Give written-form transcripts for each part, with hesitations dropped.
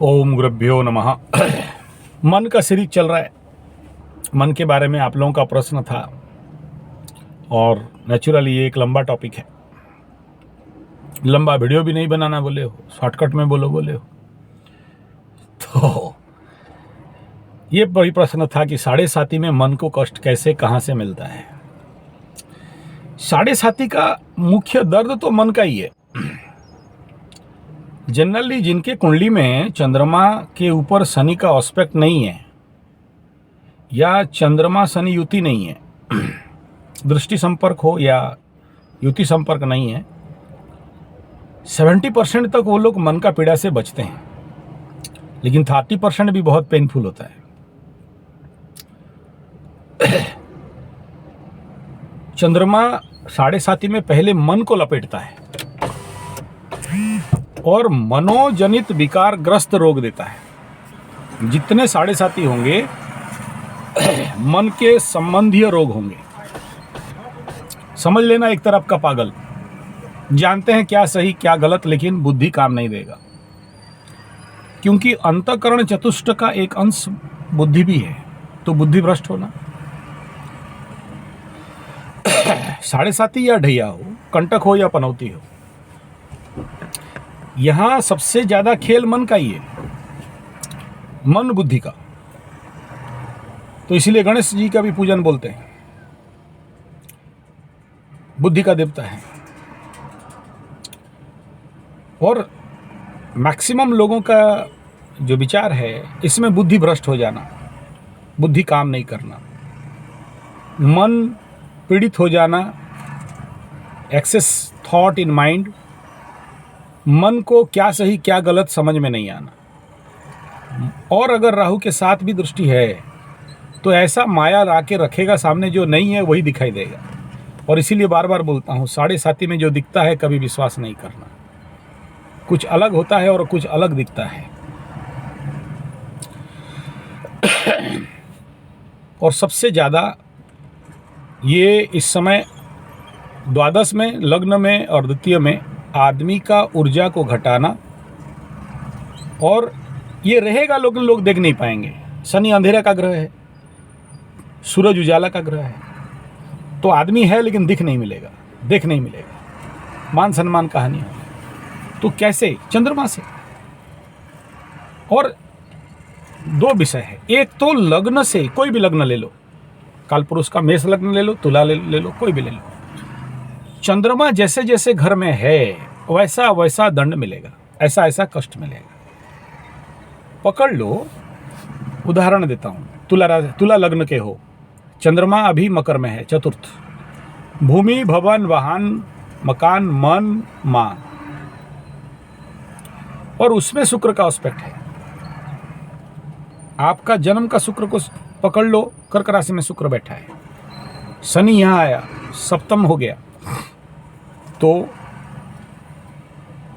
ओम गुरुभ्यो नमः। मन का सीरीज चल रहा है। मन के बारे में आप लोगों का प्रश्न था और नेचुरली ये एक लंबा टॉपिक है। लंबा वीडियो भी नहीं बनाना बोले हो, शॉर्टकट में बोले हो। तो ये बड़ी प्रश्न था कि साढ़े साती में मन को कष्ट कैसे कहाँ से मिलता है। साढ़े साती का मुख्य दर्द तो मन का ही है। जनरली जिनके कुंडली में चंद्रमा के ऊपर शनि का ऑस्पेक्ट नहीं है या चंद्रमा शनि युति नहीं है, दृष्टि संपर्क हो या युति संपर्क नहीं है, 70% तक वो लोग मन का पीड़ा से बचते हैं। लेकिन 30% भी बहुत पेनफुल होता है। चंद्रमा साढ़े साती में पहले मन को लपेटता है और मनोजनित विकार ग्रस्त रोग देता है। जितने साढ़े साती होंगे मन के संबंधीय रोग होंगे। समझ लेना, एक तरफ का पागल, जानते हैं क्या सही क्या गलत, लेकिन बुद्धि काम नहीं देगा, क्योंकि अंतःकरण चतुष्ट का एक अंश बुद्धि भी है। तो बुद्धि भ्रष्ट होना, साढ़े साती या ढैया हो, कंटक हो या पनौती हो, यहां सबसे ज्यादा खेल मन का ही है, मन बुद्धि का। तो इसलिए गणेश जी का भी पूजन बोलते हैं, बुद्धि का देवता है। और मैक्सिमम लोगों का जो विचार है इसमें बुद्धि भ्रष्ट हो जाना, बुद्धि काम नहीं करना, मन पीड़ित हो जाना, एक्सेस थॉट इन माइंड, मन को क्या सही क्या गलत समझ में नहीं आना। और अगर राहु के साथ भी दृष्टि है तो ऐसा माया ला के रखेगा सामने, जो नहीं है वही दिखाई देगा। और इसीलिए बार बार बोलता हूँ, साढ़े साती में जो दिखता है कभी विश्वास नहीं करना। कुछ अलग होता है और कुछ अलग दिखता है। और सबसे ज़्यादा ये इस समय द्वादश में, लग्न में और द्वितीय में आदमी का ऊर्जा को घटाना, और ये रहेगा लेकिन लोग देख नहीं पाएंगे। शनि अंधेरा का ग्रह है, सूरज उजाला का ग्रह है, तो आदमी है लेकिन दिख नहीं मिलेगा, देख नहीं मिलेगा, मान सम्मान का हानि होगी। तो कैसे? चंद्रमा से। और दो विषय है, एक तो लग्न से, कोई भी लग्न ले लो, कालपुरुष का मेष लग्न ले लो, तुला ले लो, कोई भी ले लो, चंद्रमा जैसे जैसे घर में है वैसा वैसा दंड मिलेगा, ऐसा ऐसा कष्ट मिलेगा। पकड़ लो, उदाहरण देता हूं, तुला लग्न के हो, चंद्रमा अभी मकर में है, चतुर्थ, भूमि भवन वाहन मकान मन मान, और उसमें शुक्र का एस्पेक्ट है। आपका जन्म का शुक्र को पकड़ लो, कर्क राशि में शुक्र बैठा है, शनि यहां आया, सप्तम हो गया। तो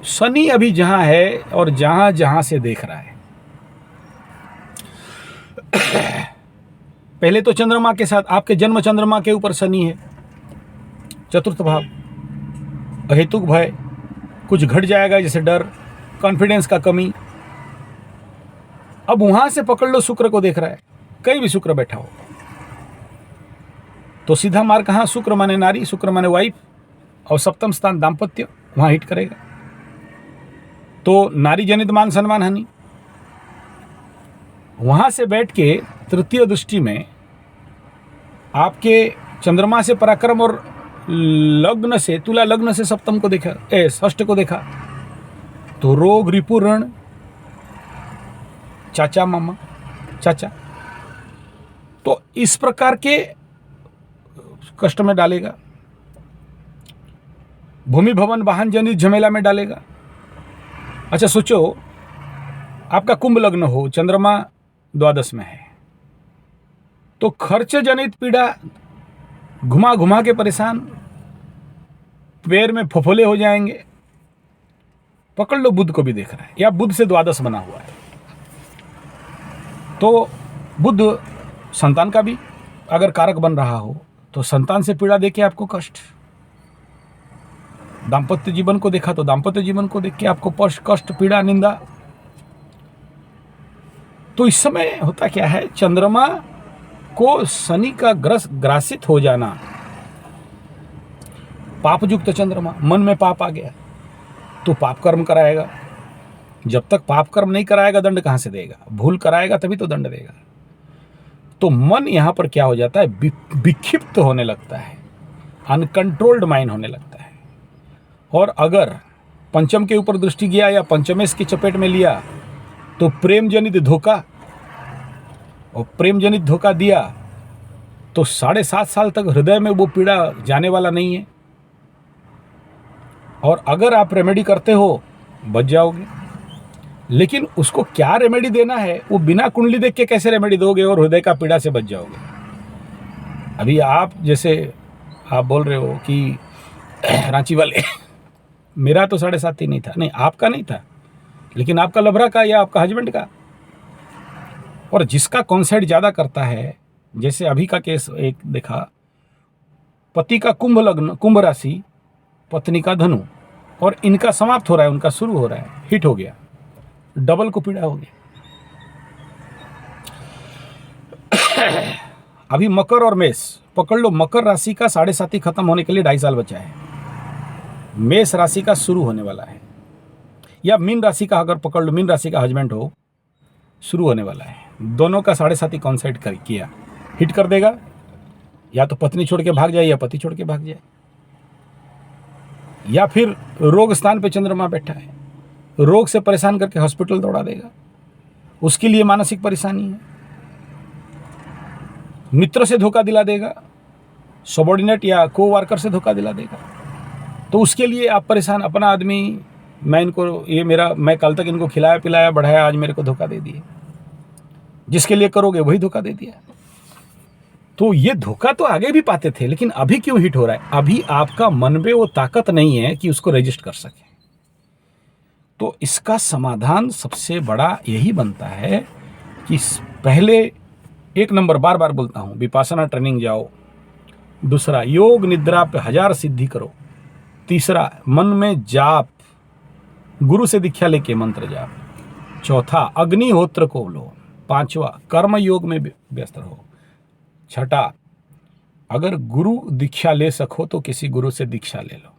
शनि अभी जहां है और जहां जहां से देख रहा है, पहले तो चंद्रमा के साथ, आपके जन्म चंद्रमा के ऊपर शनि है, चतुर्थ भाव, अहेतुक भय, कुछ घट जाएगा जैसे डर, कॉन्फिडेंस का कमी। अब वहां से पकड़ लो, शुक्र को देख रहा है, कहीं भी शुक्र बैठा हो, तो सीधा मार्ग कहां? शुक्र माने नारी, शुक्र माने वाइफ, और सप्तम स्थान दाम्पत्य, वहां हिट करेगा। तो नारी जनित मान सम्मान हानि। वहां से बैठ के तृतीय दृष्टि में आपके चंद्रमा से पराक्रम, और लग्न से, तुला लग्न से सप्तम को देखा, षष्ठ को देखा, तो रोग रिपु ऋण, चाचा मामा चाचा, तो इस प्रकार के कष्ट में डालेगा। भूमि भवन वाहन जनित झमेला में डालेगा। अच्छा सोचो, आपका कुंभ लग्न हो, चंद्रमा द्वादश में है, तो खर्च जनित पीड़ा, घुमा घुमा के परेशान, पैर में फफोले हो जाएंगे। पकड़ लो, बुध को भी देख रहा है, या बुध से द्वादश बना हुआ है, तो बुध संतान का भी अगर कारक बन रहा हो तो संतान से पीड़ा देके आपको कष्ट। दाम्पत्य जीवन को देखा तो दाम्पत्य जीवन को देख के आपको कष्ट, पीड़ा, निंदा। तो इस समय होता क्या है, चंद्रमा को शनि का ग्रासित हो जाना, पाप युक्त चंद्रमा, मन में पाप आ गया तो पाप कर्म कराएगा। जब तक पाप कर्म नहीं कराएगा दंड कहां से देगा? भूल कराएगा तभी तो दंड देगा। तो मन यहां पर क्या हो जाता है, विक्षिप्त होने लगता है, अनकंट्रोल्ड माइंड होने लगता है। और अगर पंचम के ऊपर दृष्टि गया या पंचमेश की चपेट में लिया तो प्रेम जनित धोखा, और प्रेम जनित धोखा दिया तो 7.5 साल तक हृदय में वो पीड़ा जाने वाला नहीं है। और अगर आप रेमेडी करते हो बच जाओगे, लेकिन उसको क्या रेमेडी देना है वो बिना कुंडली देख के कैसे रेमेडी दोगे और हृदय का पीड़ा से बच जाओगे? अभी आप जैसे आप बोल रहे हो कि रांची वाले मेरा तो 7.5 ही नहीं था, नहीं आपका नहीं था, लेकिन आपका लभरा का या आपका हस्बैंड का। और जिसका कॉन्सेप्ट ज़्यादा करता है, जैसे अभी का केस एक देखा, पति का कुंभ लग्न, कुंभ राशि, पत्नी का धनु, और इनका समाप्त हो रहा है, उनका शुरू हो रहा है, हिट हो गया, डबल को पीड़ा हो गया। अभी मकर और मेष पकड़ लो, मकर राशि का 7.5 खत्म होने के लिए 2.5 साल बचा है, मेष राशि का शुरू होने वाला है, या मीन राशि का अगर पकड़ लो, मीन राशि का हस्बैंड हो, शुरू होने वाला है। दोनों का 7.5 कॉन्सेप्ट किया, हिट कर देगा, या तो पत्नी छोड़ के भाग जाए या पति छोड़ के भाग जाए, या फिर रोग स्थान पे चंद्रमा बैठा है, रोग से परेशान करके हॉस्पिटल दौड़ा देगा, उसके लिए मानसिक परेशानी है, मित्र से धोखा दिला देगा, सबॉर्डिनेट या को वर्कर से धोखा दिला देगा, तो उसके लिए आप परेशान। अपना आदमी, मैं कल तक इनको खिलाया पिलाया बढ़ाया, आज मेरे को धोखा दे दिए, जिसके लिए करोगे वही धोखा दे दिया। तो ये धोखा तो आगे भी पाते थे, लेकिन अभी क्यों हिट हो रहा है? अभी आपका मन में वो ताकत नहीं है कि उसको रजिस्ट कर सके। तो इसका समाधान सबसे बड़ा यही बनता है कि पहले 1 नंबर, बार बार बोलता हूं, विपासना ट्रेनिंग जाओ। दूसरा, योग निद्रा पे 1000 सिद्धि करो। तीसरा, मन में जाप, गुरु से दीक्षा लेके मंत्र जाप। चौथा, अग्निहोत्र को लो। 5वां, कर्म योग में व्यस्त रहो। 6ठा, अगर गुरु दीक्षा ले सको तो किसी गुरु से दीक्षा ले लो।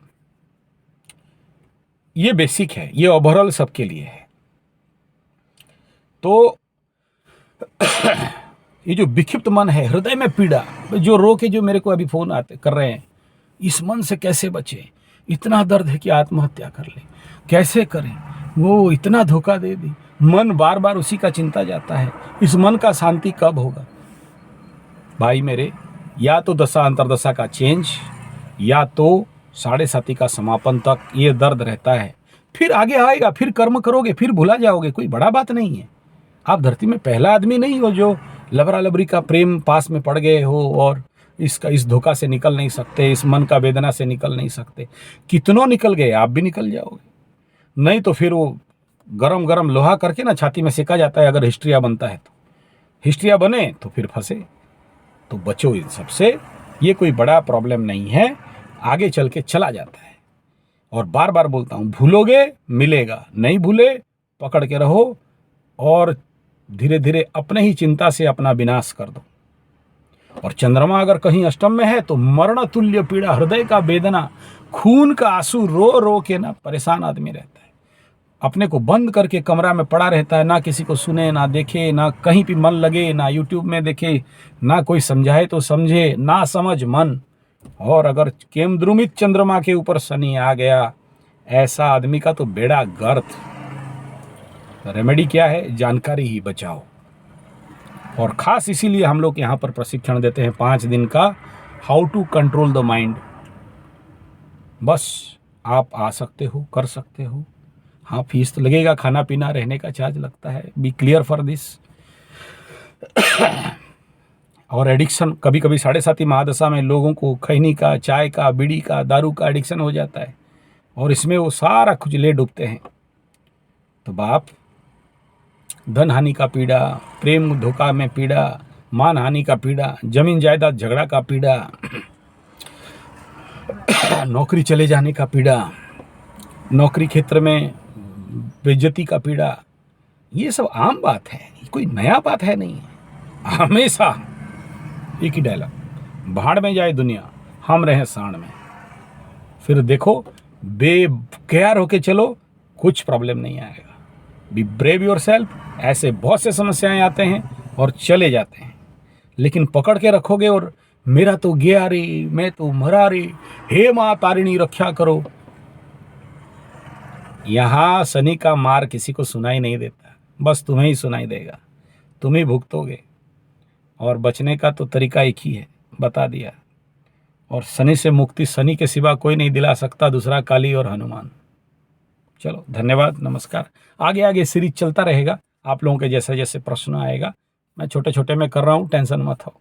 ये बेसिक है, ये ओवरऑल सबके लिए है। तो ये जो विक्षिप्त मन है, हृदय में पीड़ा, जो रो के जो मेरे को अभी फोन आते कर रहे हैं, इस मन से कैसे बचे? इतना दर्द है कि आत्महत्या कर ले, कैसे करें? वो इतना धोखा दे दी, मन बार बार उसी का चिंता जाता है। इस मन का शांति कब होगा? भाई मेरे, या तो दशा अंतरदशा का चेंज, या तो 7.5 का समापन तक ये दर्द रहता है। फिर आगे आएगा, फिर कर्म करोगे, फिर भुला जाओगे, कोई बड़ा बात नहीं है। आप धरती में पहला आदमी नहीं हो जो लबरा लबरी का प्रेम पास में पड़ गए हो और इस धोखा से निकल नहीं सकते, इस मन का वेदना से निकल नहीं सकते। कितनों निकल गए, आप भी निकल जाओगे। नहीं तो फिर वो गरम गरम लोहा करके ना छाती में सेका जाता है। अगर हिस्ट्रिया बनता है तो हिस्ट्रिया बने तो फिर फंसे। तो बचो इन सबसे, ये कोई बड़ा प्रॉब्लम नहीं है, आगे चल के चला जाता है। और बार बार बोलता हूँ, भूलोगे मिलेगा, नहीं भूले पकड़ के रहो और धीरे धीरे अपने ही चिंता से अपना विनाश कर दो। और चंद्रमा अगर कहीं अष्टम में है तो मरण तुल्य पीड़ा, हृदय का वेदना, खून का आंसू रो रो के ना परेशान आदमी रहता है। अपने को बंद करके कमरा में पड़ा रहता है, ना किसी को सुने, ना देखे, ना कहीं भी मन लगे, ना यूट्यूब में देखे, ना कोई समझाए तो समझे, ना समझ मन। और अगर केमद्रुमित चंद्रमा के ऊपर शनि आ गया, ऐसा आदमी का तो बेड़ा गर्क। रेमेडी क्या है? जानकारी ही बचाओ। और खास इसीलिए हम लोग यहाँ पर प्रशिक्षण देते हैं 5 दिन का, how to control the mind. बस आप आ सकते हो, कर सकते हो। हाँ, फीस तो लगेगा, खाना पीना रहने का चार्ज लगता है, बी क्लियर फॉर दिस। और एडिक्शन, कभी कभी 7.5 महादशा में लोगों को खैनी का, चाय का, बीड़ी का, दारू का एडिक्शन हो जाता है और इसमें वो सारा कुछ ले डूबते हैं। तो बाप, धन हानि का पीड़ा, प्रेम धोखा में पीड़ा, मान हानि का पीड़ा, जमीन जायदाद झगड़ा का पीड़ा, नौकरी चले जाने का पीड़ा, नौकरी क्षेत्र में बेइज्जती का पीड़ा, ये सब आम बात है, ये कोई नया बात है नहीं। हमेशा एक ही डायलॉग, भाड़ में जाए दुनिया, हम रहें साण में। फिर देखो, बेकेयर होके चलो, कुछ प्रॉब्लम नहीं आएगा। Be brave yourself. ऐसे बहुत से समस्याएं आते हैं और चले जाते हैं, लेकिन पकड़ के रखोगे और मेरा तो गया रे, मैं तो मरा रे, हे माँ तारिणी रक्षा करो। यहाँ शनि का मार किसी को सुनाई नहीं देता, बस तुम्हें ही सुनाई देगा, तुम ही भुगतोगे। और बचने का तो तरीका एक ही है, बता दिया। और शनि से मुक्ति शनि के सिवा कोई नहीं दिला सकता, दूसरा काली और हनुमान। चलो, धन्यवाद, नमस्कार। आगे आगे सीरीज चलता रहेगा। आप लोगों के जैसे जैसे प्रश्न आएगा, मैं छोटे छोटे में कर रहा हूँ, टेंशन मत हो।